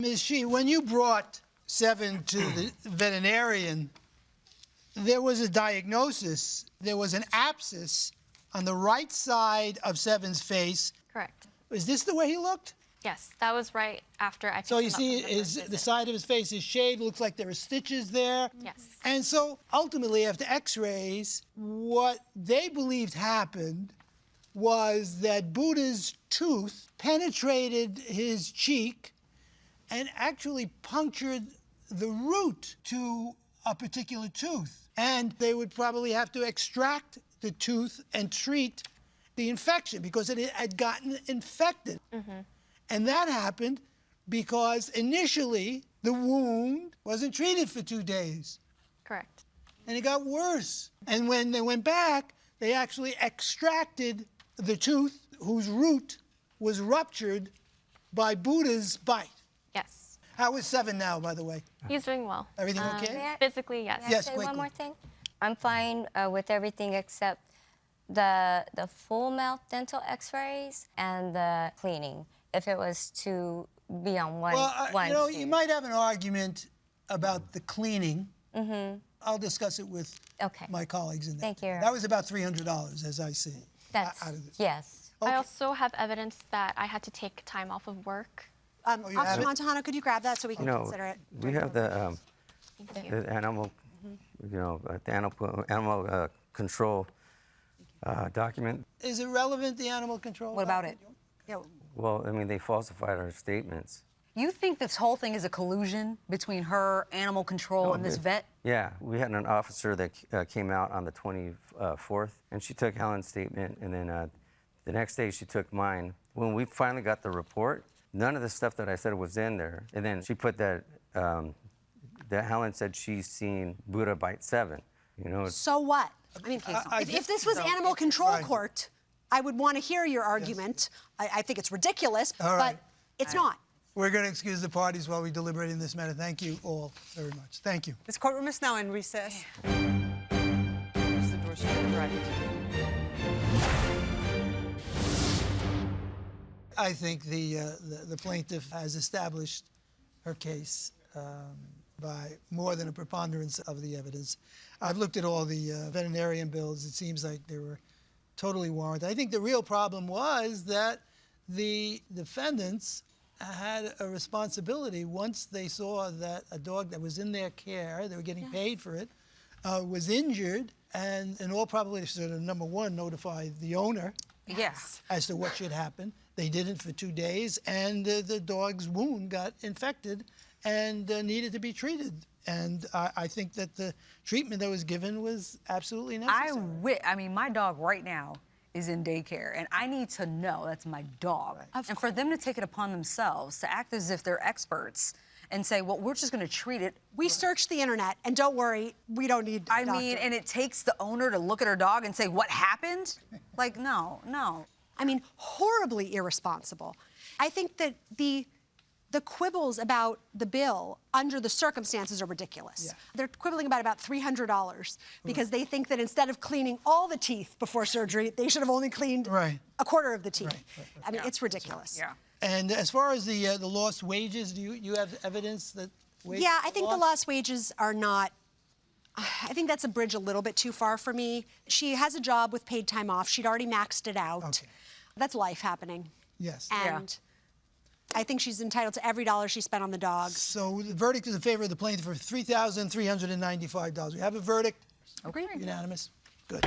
Ms. Shee, when you brought Seven to the veterinarian, there was a diagnosis. There was an abscess on the right side of Seven's face. Correct. Is this the way he looked? Yes, that was right after I picked So you him up see from the first the visit. side of his face is shaved. Looks like there are stitches there. Yes. And so ultimately, after x-rays, what they believed happened was that Buddha's tooth penetrated his cheek and actually punctured the root to a particular tooth. And they would probably have to extract the tooth and treat the infection because it had gotten infected. And that happened because initially the wound wasn't treated for 2 days. Correct. And it got worse. And when they went back, they actually extracted the tooth whose root was ruptured by Buddha's bite. Yes. How is Seven now, by the way? He's doing well. Everything okay? Physically, yes. Yes, Say quickly. one more thing. I'm fine with everything except the full mouth dental x-rays and the cleaning. If it was to be on one, Well, you might have an argument about the cleaning. I'll discuss it with my colleagues in there. Thank you. That was about $300, as I see. That's, out of this. yes. I also have evidence that I had to take time off of work. you have Officer it? Montano, could you grab that so we can No, consider it? we have the Thank you. the animal, the animal control document. Is it relevant, the animal control? What about it? Yeah. Well, I mean, they falsified our statements. You think this whole thing is a collusion between her, animal control, and this vet? Yeah, we had an officer that came out on the 24th, and she took Helen's statement, and then the next day she took mine. When we finally got the report, none of the stuff that I said was in there. And then she put that that Helen said she's seen Buddha bite Seven. You know. So what? I mean, if this was animal control right. court, I would want to hear your argument. I think it's ridiculous, All right. but it's not. We're going to excuse the parties while we deliberate in this matter. Thank you all very much. Thank you. This courtroom is now in recess. Use the door shut to the right. I think the plaintiff has established her case by more than a preponderance of the evidence. I've looked at all the veterinarian bills. It seems like they were totally warranted. I think the real problem was that the defendants had a responsibility once they saw that a dog that was in their care, they were getting paid for it, was injured, and in all probability, should have, number one, notify the owner Yes. as to what should happen. They didn't for 2 days, and the dog's wound got infected and needed to be treated. And I think that the treatment that was given was absolutely necessary. I mean, my dog right now is in daycare, and I need to know that's my dog. And for them to take it upon themselves to act as if they're experts and say, well, we're just going to treat it. We searched the internet, and don't worry, we don't need a I doctor. mean, and it takes the owner to look at her dog and say, what happened? Like, no. I mean, horribly irresponsible. I think that the quibbles about the bill under the circumstances are ridiculous. Yeah. They're quibbling about $300 because they think that instead of cleaning all the teeth before surgery, they should have only cleaned a quarter of the teeth. Right. I mean, it's ridiculous. Yeah. And as far as the lost wages, do you have evidence that wages Yeah, I think the lost? lost wages are not. I think that's a bridge a little bit too far for me. She has a job with paid time off. She'd already maxed it out. Okay. That's life happening. Yes. And I think she's entitled to every dollar she spent on the dog. So the verdict is in favor of the plaintiff for $3,395. We have a verdict. Okay. Unanimous. Good.